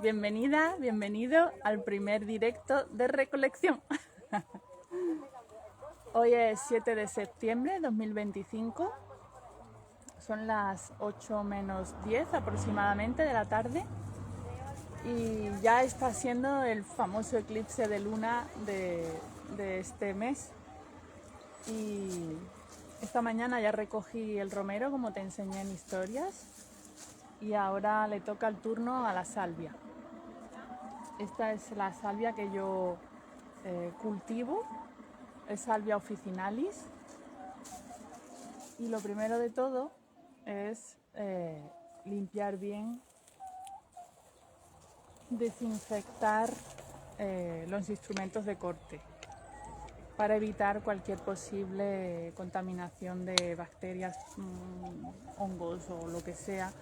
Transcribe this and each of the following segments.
Bienvenida, bienvenido al primer directo de recolección. Hoy es 7 de septiembre de 2025. Son las 8 menos 10 aproximadamente de la tarde. Y ya está siendo el famoso eclipse de luna de este mes. Y esta mañana ya recogí el romero, como te enseñé en historias. Y ahora le toca el turno a la salvia. Esta es la salvia que yo cultivo, es Salvia officinalis. Y lo primero de todo es limpiar bien, desinfectar los instrumentos de corte para evitar cualquier posible contaminación de bacterias, hongos o lo que sea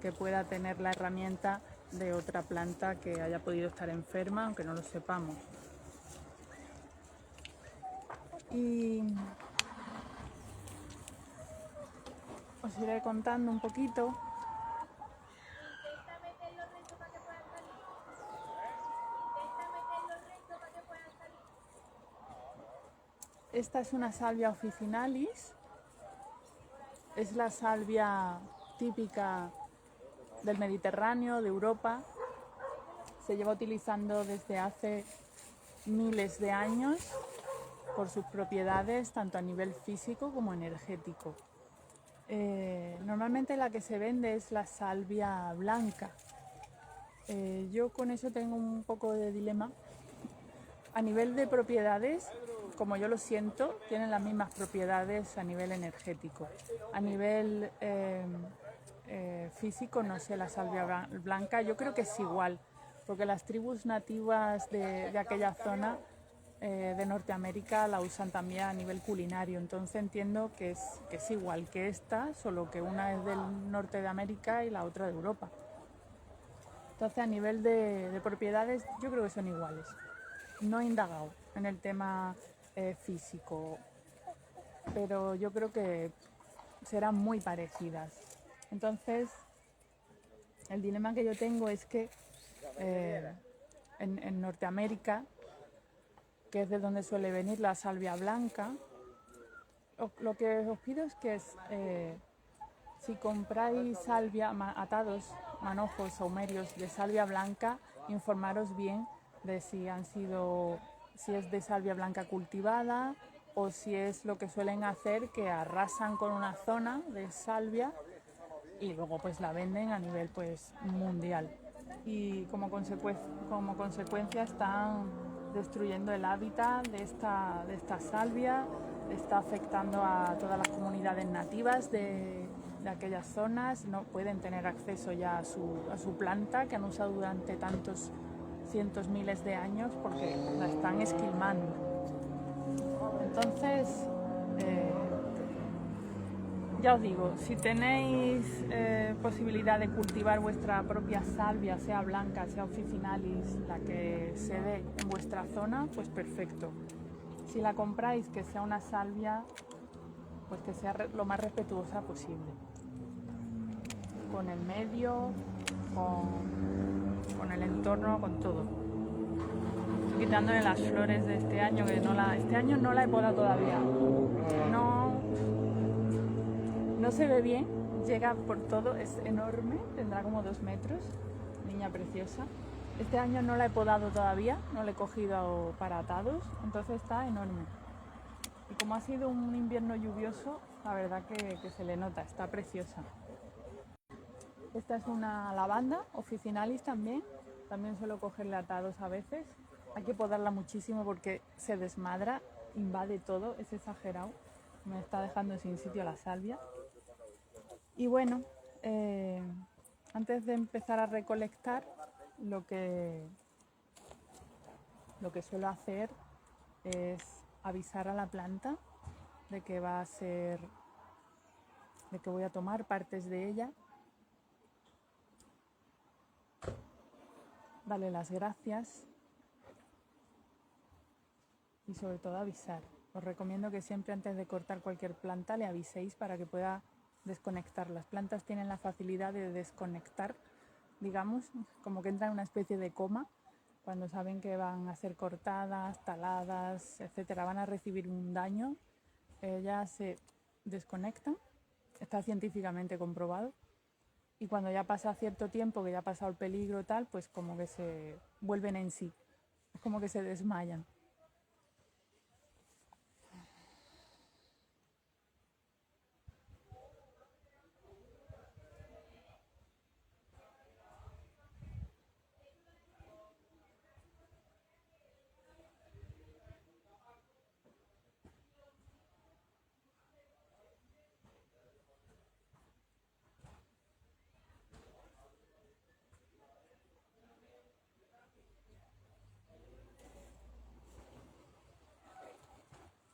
que pueda tener la herramienta de otra planta que haya podido estar enferma, aunque no lo sepamos. Y os iré contando un poquito. Esta es una Salvia officinalis, es la salvia típica del Mediterráneo, de Europa. Se lleva utilizando desde hace miles de años por sus propiedades tanto a nivel físico como energético. Normalmente la que se vende es la salvia blanca. Yo con eso tengo un poco de dilema. A nivel de propiedades, como yo lo siento, tienen las mismas propiedades a nivel energético. A nivel físico, no sé, la salvia blanca, yo creo que es igual, porque las tribus nativas de aquella zona de Norteamérica la usan también a nivel culinario, entonces entiendo que es igual que esta, solo que una es del norte de América y la otra de Europa. Entonces a nivel de propiedades yo creo que son iguales. No he indagado en el tema físico, pero yo creo que serán muy parecidas. Entonces, el dilema que yo tengo es que en Norteamérica, que es de donde suele venir la salvia blanca, lo que os pido es que si compráis salvia, atados, manojos, saumerios de salvia blanca, informaros bien de si es de salvia blanca cultivada o si es lo que suelen hacer, que arrasan con una zona de salvia y luego pues la venden a nivel pues mundial. Y como consecuencia están destruyendo el hábitat de esta salvia, está afectando a todas las comunidades nativas de aquellas zonas, no pueden tener acceso ya a su planta que han usado durante tantos cientos, miles de años, porque la están esquilmando. Entonces, ya os digo, si tenéis posibilidad de cultivar vuestra propia salvia, sea blanca, sea officinalis, la que se dé en vuestra zona, pues perfecto. Si la compráis, que sea una salvia, pues que sea lo más respetuosa posible. Con el medio, con el entorno, con todo. Estoy quitándole las flores de este año, que este año no la he podado todavía. No se ve bien, llega por todo, es enorme, tendrá como 2 metros, niña preciosa. Este año no la he podado todavía, no la he cogido para atados, entonces está enorme. Y como ha sido un invierno lluvioso, la verdad que se le nota, está preciosa. Esta es una lavanda officinalis también suelo cogerle atados a veces. Hay que podarla muchísimo porque se desmadra, invade todo, es exagerado. Me está dejando sin sitio la salvia. Y bueno, antes de empezar a recolectar, lo que suelo hacer es avisar a la planta de que voy a tomar partes de ella, darle las gracias y sobre todo avisar. Os recomiendo que siempre antes de cortar cualquier planta le aviséis para que pueda desconectar. Las plantas tienen la facilidad de desconectar digamos, como que entran en una especie de coma cuando saben que van a ser cortadas, taladas, etcétera, van a recibir un daño, ellas se desconectan, está científicamente comprobado, y cuando ya pasa cierto tiempo, que ya ha pasado el peligro y tal, pues como que se vuelven en sí, es como que se desmayan.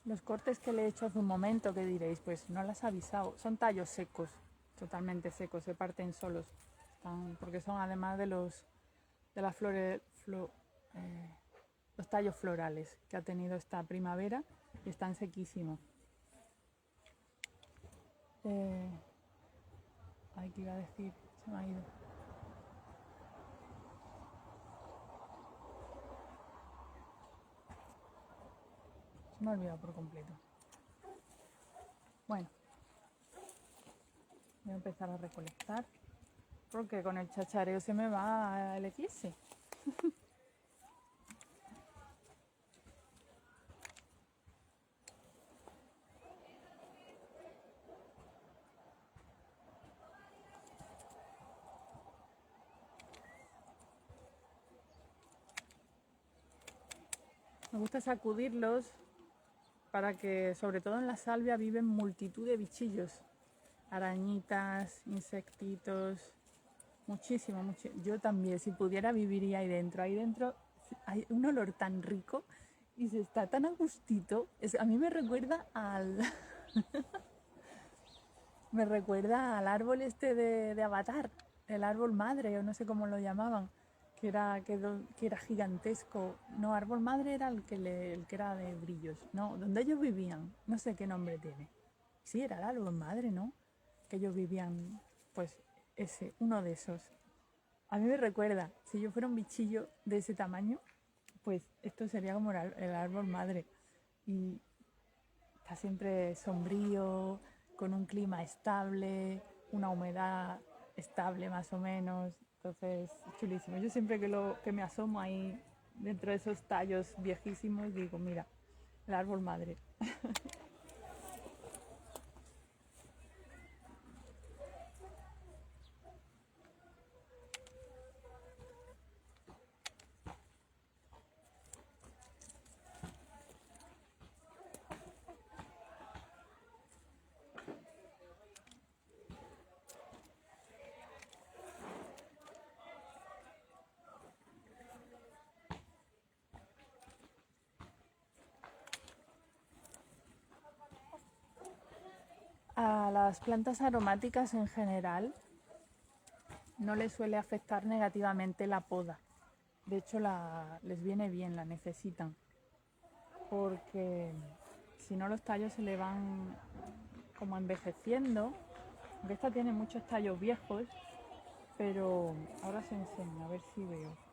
Los cortes que le he hecho hace un momento, que diréis, pues no las ha avisado, son tallos secos, totalmente secos, se parten solos, porque son además de las flores, los tallos florales que ha tenido esta primavera y están sequísimos. Ay, ¿qué iba a decir? Se me ha ido. Se me ha olvidado por completo. Bueno, voy a empezar a recolectar porque con el chachareo se me va el eclipse. Me gusta sacudirlos para que, sobre todo en la salvia, viven multitud de bichillos, arañitas, insectitos, muchísimo, mucho. Yo también, si pudiera, viviría ahí dentro. Ahí dentro hay un olor tan rico y se está tan a gustito. A mí me recuerda me recuerda al árbol este de Avatar, el árbol madre, o no sé cómo lo llamaban, que era gigantesco. No, árbol madre era el que era de brillos. No, donde ellos vivían, no sé qué nombre tiene. Sí, era el árbol madre, ¿no? Que ellos vivían, pues ese, uno de esos. A mí me recuerda, si yo fuera un bichillo de ese tamaño, pues esto sería como el árbol madre. Y está siempre sombrío, con un clima estable, una humedad estable más o menos. Entonces, chulísimo. Yo siempre que me asomo ahí dentro de esos tallos viejísimos, digo, mira, el árbol madre. A las plantas aromáticas en general no les suele afectar negativamente la poda. De hecho, les viene bien, la necesitan. Porque si no los tallos se le van como envejeciendo. Aunque esta tiene muchos tallos viejos, pero ahora os enseño, a ver si veo.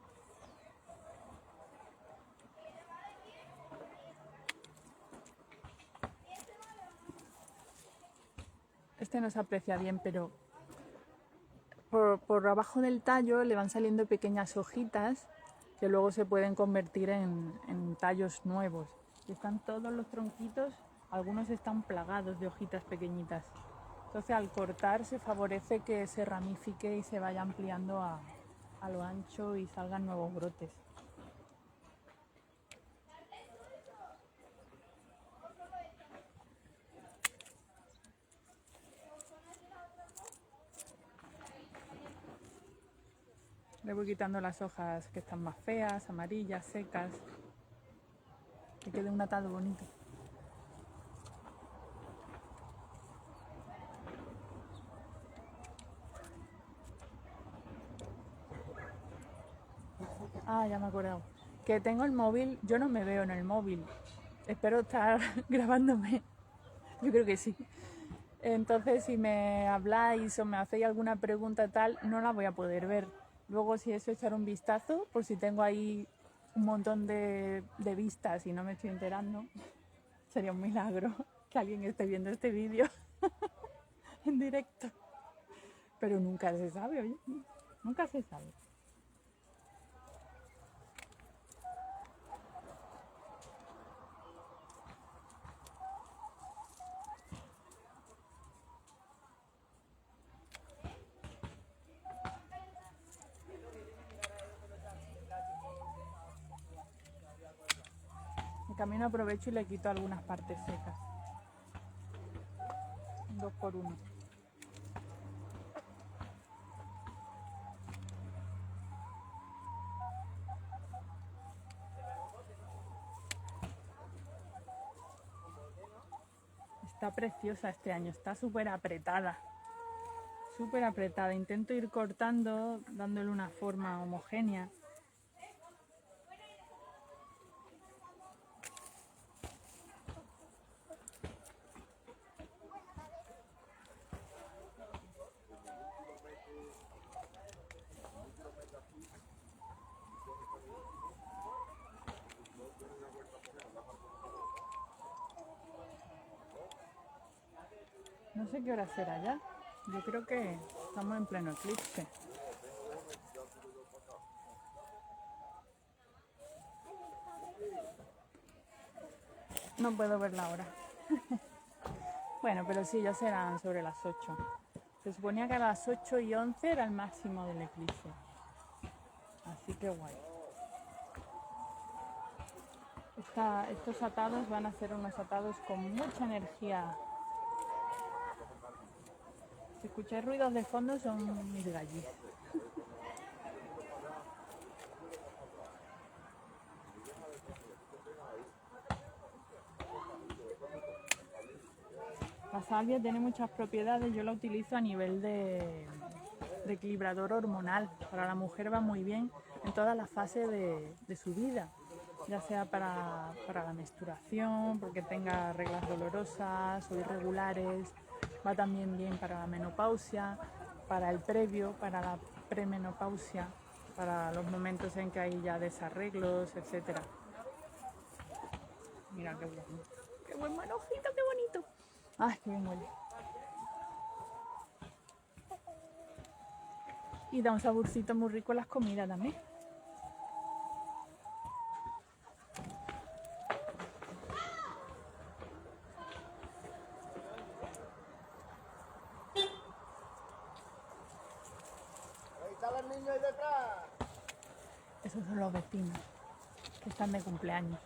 Este no se aprecia bien, pero por abajo del tallo le van saliendo pequeñas hojitas que luego se pueden convertir en tallos nuevos. Y están todos los tronquitos, algunos están plagados de hojitas pequeñitas. Entonces al cortar se favorece que se ramifique y se vaya ampliando a lo ancho y salgan nuevos brotes. Le voy quitando las hojas que están más feas, amarillas, secas, que quede un atado bonito. Ah, ya me he acordado. Que tengo el móvil, yo no me veo en el móvil. Espero estar grabándome. Yo creo que sí. Entonces, si me habláis o me hacéis alguna pregunta tal, no la voy a poder ver. Luego si eso echar un vistazo, por si tengo ahí un montón de vistas y no me estoy enterando, sería un milagro que alguien esté viendo este vídeo en directo. Pero nunca se sabe, oye, nunca se sabe. En camino aprovecho y le quito algunas partes secas. 2 por 1. Está preciosa este año, está súper apretada. Súper apretada. Intento ir cortando, dándole una forma homogénea. No sé qué hora será ya. Yo creo que estamos en pleno eclipse. No puedo ver la hora. Bueno, pero sí, ya serán sobre las 8. Se suponía que a las 8:11 era el máximo del eclipse. Así que guay. Estos atados van a ser unos atados con mucha energía. Si escucháis ruidos de fondo son mis gallis. La salvia tiene muchas propiedades, yo la utilizo a nivel de equilibrador hormonal. Para la mujer va muy bien en todas las fases de su vida, ya sea para la menstruación, porque tenga reglas dolorosas o irregulares, va también bien para la menopausia, para el previo, para la premenopausia, para los momentos en que hay ya desarreglos, etc. Mira qué bueno. Qué buen manojito, qué bonito. Ay, qué bien huele. Y da un saborcito muy rico a las comidas también. Ahí están los niños ahí detrás. Esos son los vecinos que están de cumpleaños.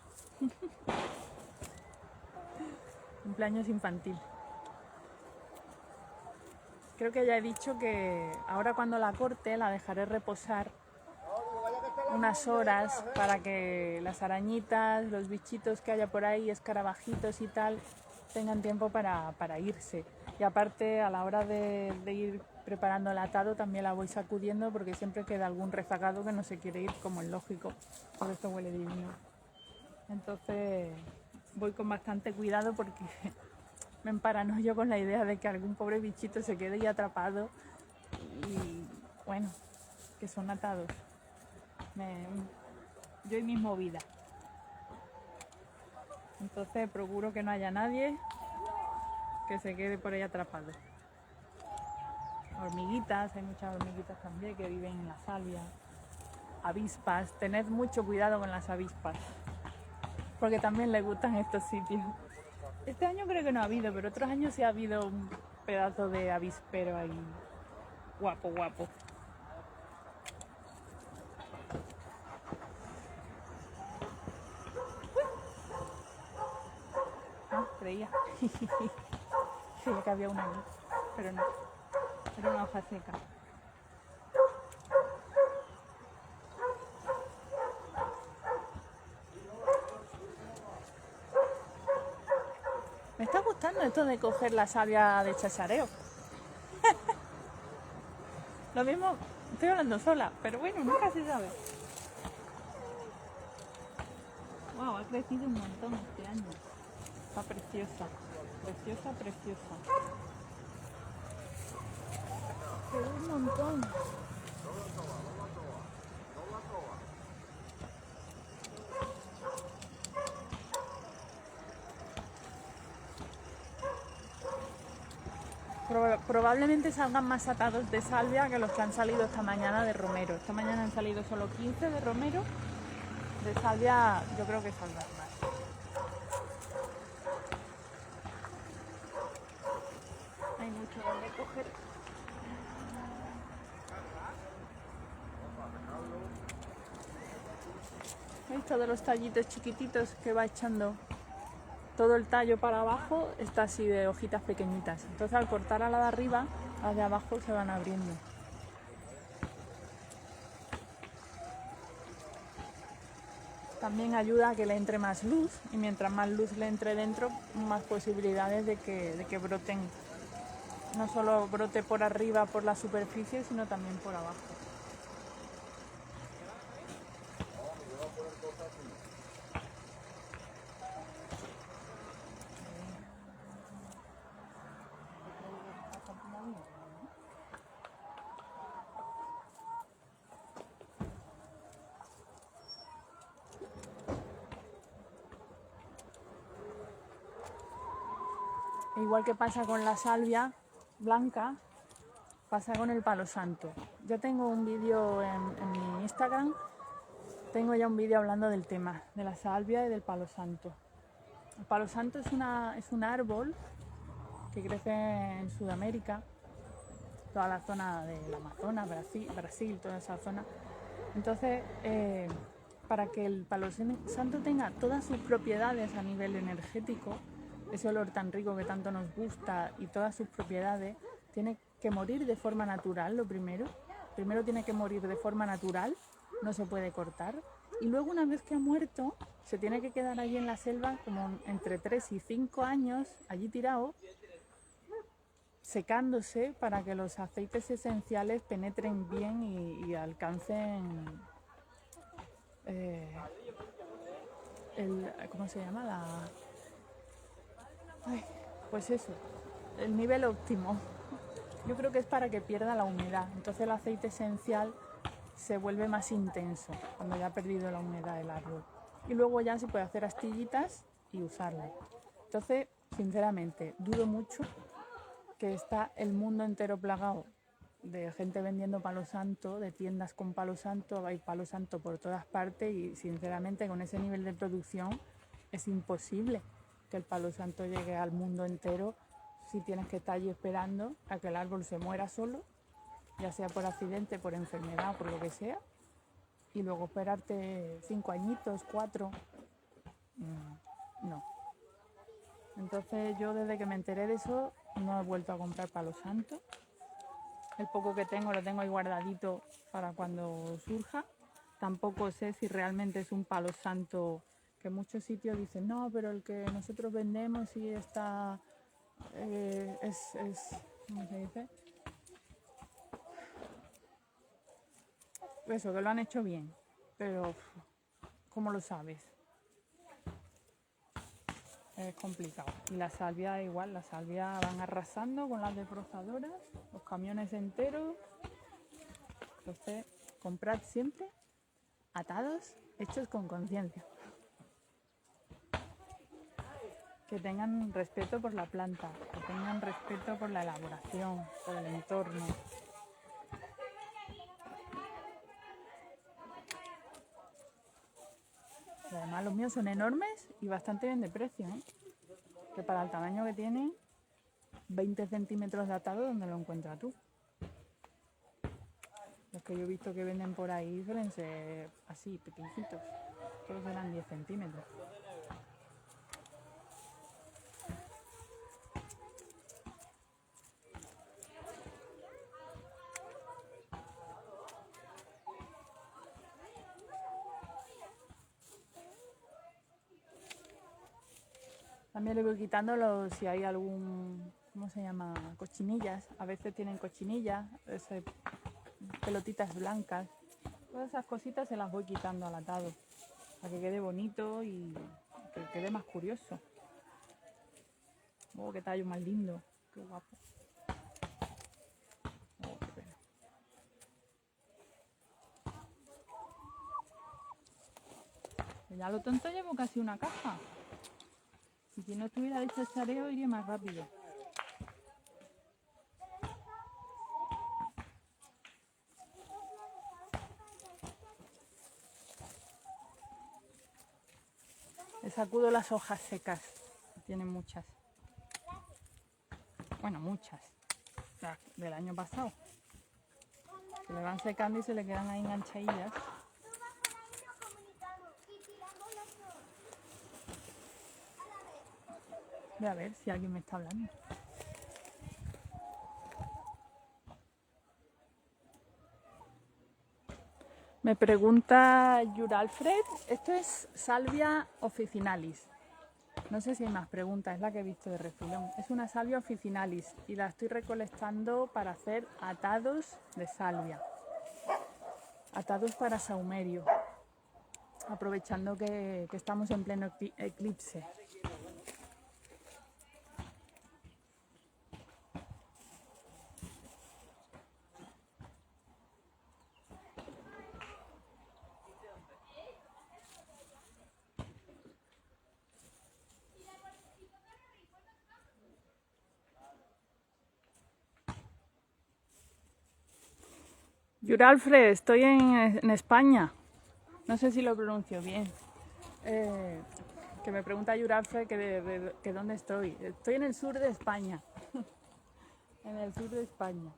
Cumpleaños infantil. Creo que ya he dicho que ahora cuando la corte la dejaré reposar unas horas para que las arañitas, los bichitos que haya por ahí, escarabajitos y tal, tengan tiempo para irse. Y aparte, a la hora de ir preparando el atado, también la voy sacudiendo porque siempre queda algún rezagado que no se quiere ir, como es lógico. Por esto huele divino. Entonces voy con bastante cuidado porque me emparanoyo con la idea de que algún pobre bichito se quede ahí atrapado y bueno, que son atados. Yo y mis movidas. Entonces procuro que no haya nadie que se quede por ahí atrapado. Hormiguitas, hay muchas hormiguitas también que viven en la salvia. Avispas, tened mucho cuidado con las avispas, porque también les gustan estos sitios. Este año creo que no ha habido, pero otros años sí ha habido un pedazo de avispero ahí. Guapo, guapo. Ah, creía. Creía que había una ahí, pero no. Era una hoja seca. Me está gustando esto de coger la savia de chachareo. Lo mismo, estoy hablando sola, pero bueno, nunca se sabe. Wow, ha crecido un montón este año. Está preciosa, preciosa, preciosa. Se ve un montón. Probablemente salgan más atados de salvia que los que han salido esta mañana de romero. Esta mañana han salido solo 15 de romero. De salvia yo creo que saldrán más. Hay mucho donde coger. ¿Veis? Todos los tallitos chiquititos que va echando todo el tallo para abajo está así de hojitas pequeñitas. Entonces al cortar a la de arriba, las de abajo se van abriendo. También ayuda a que le entre más luz y mientras más luz le entre dentro, más posibilidades de que broten. No solo brote por arriba, por la superficie, sino también por abajo. Igual que pasa con la salvia blanca, pasa con el palo santo. Yo tengo un vídeo en mi Instagram, tengo ya un vídeo hablando del tema, de la salvia y del palo santo. El palo santo es un árbol que crece en Sudamérica, toda la zona del Amazonas, Brasil, toda esa zona. Entonces, para que el palo santo tenga todas sus propiedades a nivel energético, ese olor tan rico que tanto nos gusta y todas sus propiedades, tiene que morir de forma natural, lo primero. Primero tiene que morir de forma natural, no se puede cortar. Y luego una vez que ha muerto, se tiene que quedar allí en la selva como entre 3 y 5 años, allí tirado, secándose para que los aceites esenciales penetren bien y alcancen ¿cómo se llama? Pues eso, el nivel óptimo. Yo creo que es para que pierda la humedad. Entonces el aceite esencial se vuelve más intenso cuando ya ha perdido la humedad del árbol. Y luego ya se puede hacer astillitas y usarlo. Entonces, sinceramente, dudo mucho que está el mundo entero plagado de gente vendiendo palo santo, de tiendas con palo santo, hay palo santo por todas partes y sinceramente con ese nivel de producción es imposible que el palo santo llegue al mundo entero si tienes que estar allí esperando a que el árbol se muera solo, ya sea por accidente, por enfermedad o por lo que sea, y luego esperarte 5 añitos, 4, no. Entonces yo desde que me enteré de eso no he vuelto a comprar palo santo. El poco que tengo lo tengo ahí guardadito para cuando surja. Tampoco sé si realmente es un palo santo, que muchos sitios dicen, no, pero el que nosotros vendemos sí está, ¿cómo se dice? Eso, que lo han hecho bien, pero ¿cómo lo sabes? Es complicado. Y la salvia igual, la salvia van arrasando con las desbrozadoras, los camiones enteros. Entonces, comprad siempre atados, hechos con conciencia. Que tengan respeto por la planta, que tengan respeto por la elaboración, por el entorno. Y además los míos son enormes y bastante bien de precio, ¿eh? Que para el tamaño que tienen, 20 centímetros de atado, ¿dónde lo encuentras tú? Los que yo he visto que venden por ahí suelen ser así, pequeñitos. Todos serán 10 centímetros. También le voy quitando si hay algún, ¿cómo se llama? Cochinillas. A veces tienen cochinillas, pelotitas blancas. Todas esas cositas se las voy quitando al atado para que quede bonito y que quede más curioso. Oh, qué tallo más lindo, qué guapo. Oh, qué pena. Ya lo tonto llevo casi una caja. Si no estuviera hecho el chareo iría más rápido. Le sacudo las hojas secas, tiene muchas. Bueno, muchas. Del año pasado. Se le van secando y se le quedan ahí enganchadillas. Voy a ver si alguien me está hablando. Me pregunta Juralfred, esto es Salvia officinalis. No sé si hay más preguntas, es la que he visto de refilón. Es una Salvia officinalis y la estoy recolectando para hacer atados de salvia. Atados para saumerio, aprovechando que estamos en pleno eclipse. Juralfred, estoy en España. No sé si lo pronuncio bien. Que me pregunta Juralfred que dónde estoy. Estoy en el sur de España. En el sur de España.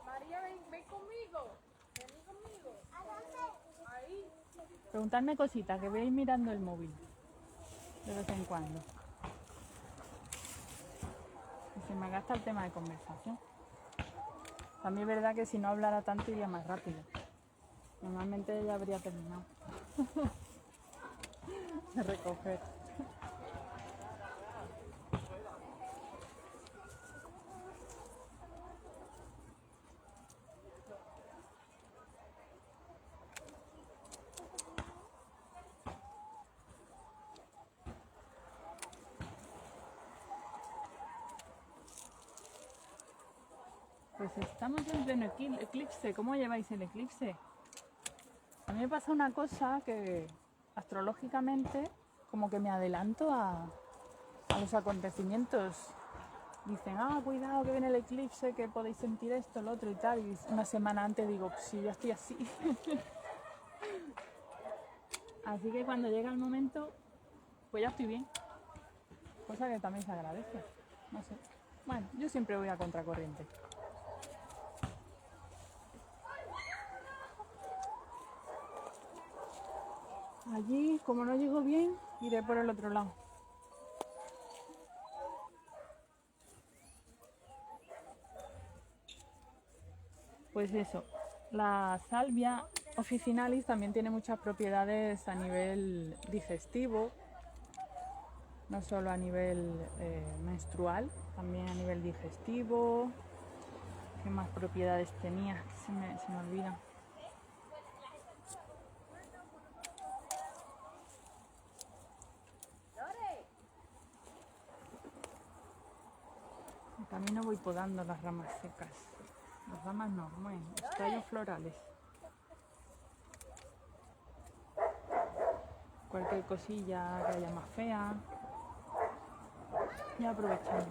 María, ven conmigo. Vení conmigo. ¿A dónde? Ahí. Preguntarme cositas, que veis mirando el móvil. De vez en cuando. Y se me gasta el tema de conversación. También es verdad que si no hablara tanto iría más rápido. Normalmente ya habría terminado de recoger. Pues estamos en pleno eclipse. ¿Cómo lleváis el eclipse? A mí me pasa una cosa que astrológicamente como que me adelanto a los acontecimientos. Dicen, cuidado que viene el eclipse, que podéis sentir esto, lo otro y tal. Y una semana antes digo, pues sí, ya estoy así. Así que cuando llega el momento, pues ya estoy bien. Cosa que también se agradece. No sé. Bueno, yo siempre voy a contracorriente. Allí, como no llego bien, iré por el otro lado. Pues eso, la salvia officinalis también tiene muchas propiedades a nivel digestivo, no solo a nivel menstrual, también a nivel digestivo. ¿Qué más propiedades tenía? Se me olvida. El camino voy podando las ramas secas. Las ramas no, bueno, los tallos florales. Cualquier cosilla que haya más fea. Y aprovechamos.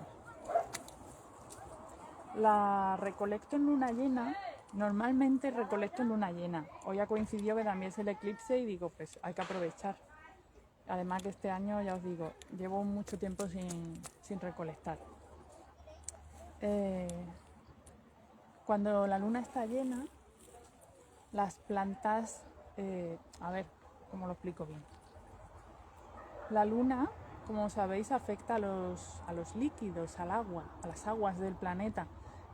La recolecto en luna llena. Normalmente recolecto en luna llena. Hoy ha coincidido que también es el eclipse y digo, pues hay que aprovechar. Además que este año, ya os digo, llevo mucho tiempo sin recolectar. Cuando la luna está llena, las plantas, a ver, ¿cómo lo explico bien? La luna, como sabéis, afecta a los líquidos, al agua, a las aguas del planeta.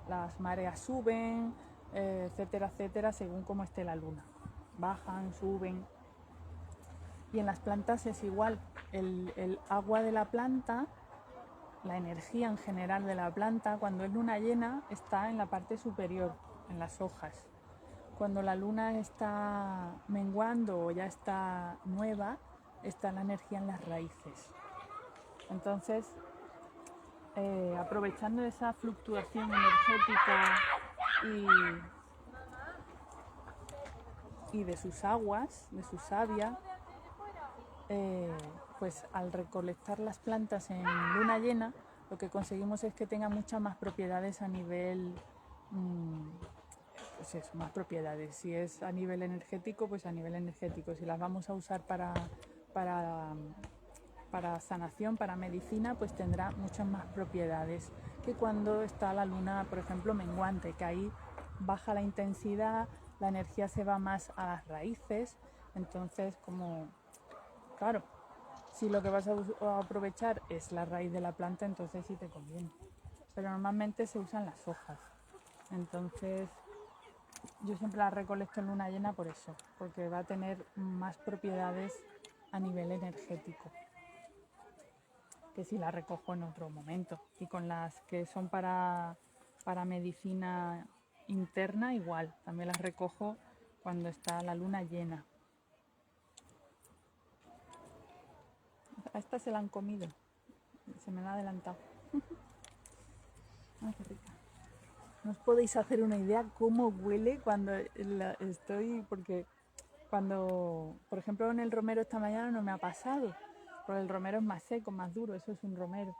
Las mareas suben, etcétera, etcétera, según cómo esté la luna. Bajan, suben. Y en las plantas es igual. El agua de la planta, la energía en general de la planta, cuando es luna llena, está en la parte superior, en las hojas. Cuando la luna está menguando o ya está nueva, está la energía en las raíces. Entonces, aprovechando esa fluctuación energética y de sus aguas, de su savia, pues al recolectar las plantas en luna llena, lo que conseguimos es que tengan muchas más propiedades a nivel pues eso, más propiedades. Si es a nivel energético, pues a nivel energético. Si las vamos a usar para, para sanación, para medicina, pues tendrá muchas más propiedades que cuando está la luna, por ejemplo, menguante, que ahí baja la intensidad, la energía se va más a las raíces. Entonces, como, claro, si lo que vas a aprovechar es la raíz de la planta, entonces sí te conviene. Pero normalmente se usan las hojas. Entonces, yo siempre la recolecto en luna llena por eso, porque va a tener más propiedades a nivel energético que si la recojo en otro momento. Y con las que son para medicina interna, igual, también las recojo cuando está la luna llena. A esta se la han comido, se me la ha adelantado. Ay, qué rica. No os podéis hacer una idea cómo huele cuando estoy, porque cuando, por ejemplo, en el romero esta mañana no me ha pasado, porque el romero es más seco, más duro, eso es un romero.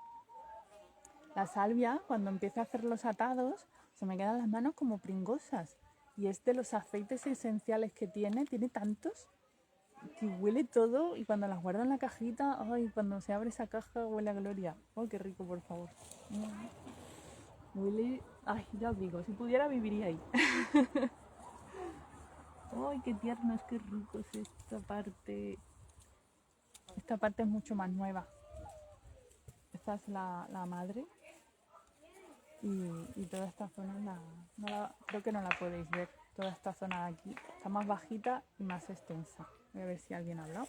La salvia, cuando empieza a hacer los atados, se me quedan las manos como pringosas. Y es de los aceites esenciales que tiene tantos, que huele todo, y cuando las guardo en la cajita, ay, cuando se abre esa caja huele a gloria. Oh, qué rico, por favor. Huele, ay, ya os digo, si pudiera viviría ahí. Ay, qué tiernos, qué rico es esta parte. Esta parte es mucho más nueva. Esta es la madre. Y toda esta zona creo que no la podéis ver. Toda esta zona de aquí está más bajita y más extensa. Voy a ver si alguien ha hablado.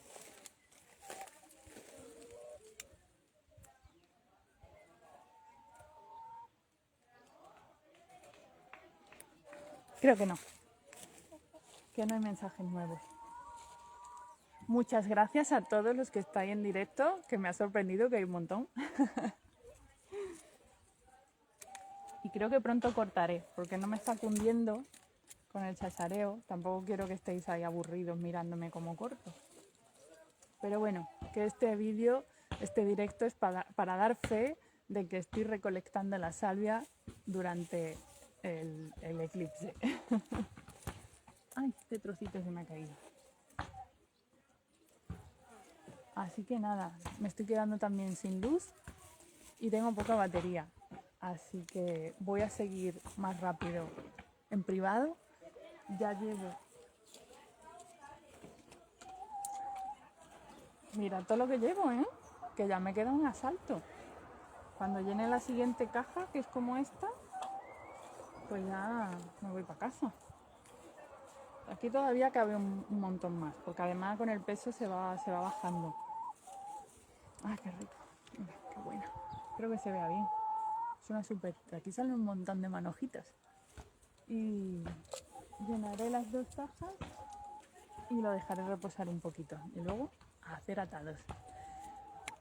Creo que no hay mensajes nuevos. Muchas gracias a todos los que estáis en directo, que me ha sorprendido que hay un montón. Y creo que pronto cortaré, porque no me está cundiendo con el chachareo. Tampoco quiero que estéis ahí aburridos mirándome como corto. Pero bueno, que este vídeo, este directo es para dar fe de que estoy recolectando la salvia durante el eclipse. Ay, este trocito se me ha caído. Así que nada, me estoy quedando también sin luz y tengo poca batería. Así que voy a seguir más rápido en privado. Ya llevo... Mira todo lo que llevo, ¿eh? Que ya me queda un asalto. Cuando llene la siguiente caja, que es como esta, pues ya me voy para casa. Aquí todavía cabe un montón más, porque además con el peso se va bajando. ¡Ay, qué rico! Mira, qué buena. Espero que se vea bien. Es una súper... Aquí salen un montón de manojitas. Y llenaré las 2 cajas y lo dejaré reposar un poquito. Y luego a hacer atados.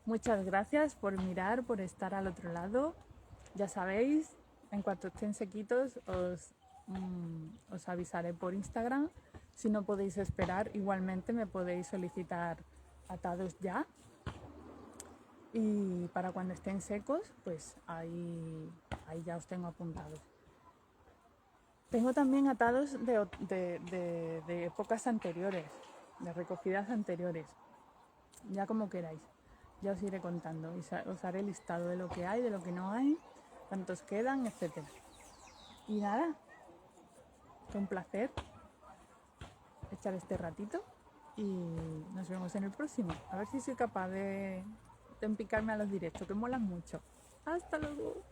Muchas gracias por mirar, por estar al otro lado. Ya sabéis, en cuanto estén sequitos os avisaré por Instagram. Si no podéis esperar, igualmente me podéis solicitar atados ya. Y para cuando estén secos, pues ahí ya os tengo apuntados. Tengo también atados de épocas anteriores, de recogidas anteriores. Ya como queráis. Ya os iré contando. Os haré listado de lo que hay, de lo que no hay, cuántos quedan, etc. Y nada, fue un placer echar este ratito y nos vemos en el próximo. A ver si soy capaz de empicarme a los directos, que molan mucho. ¡Hasta luego!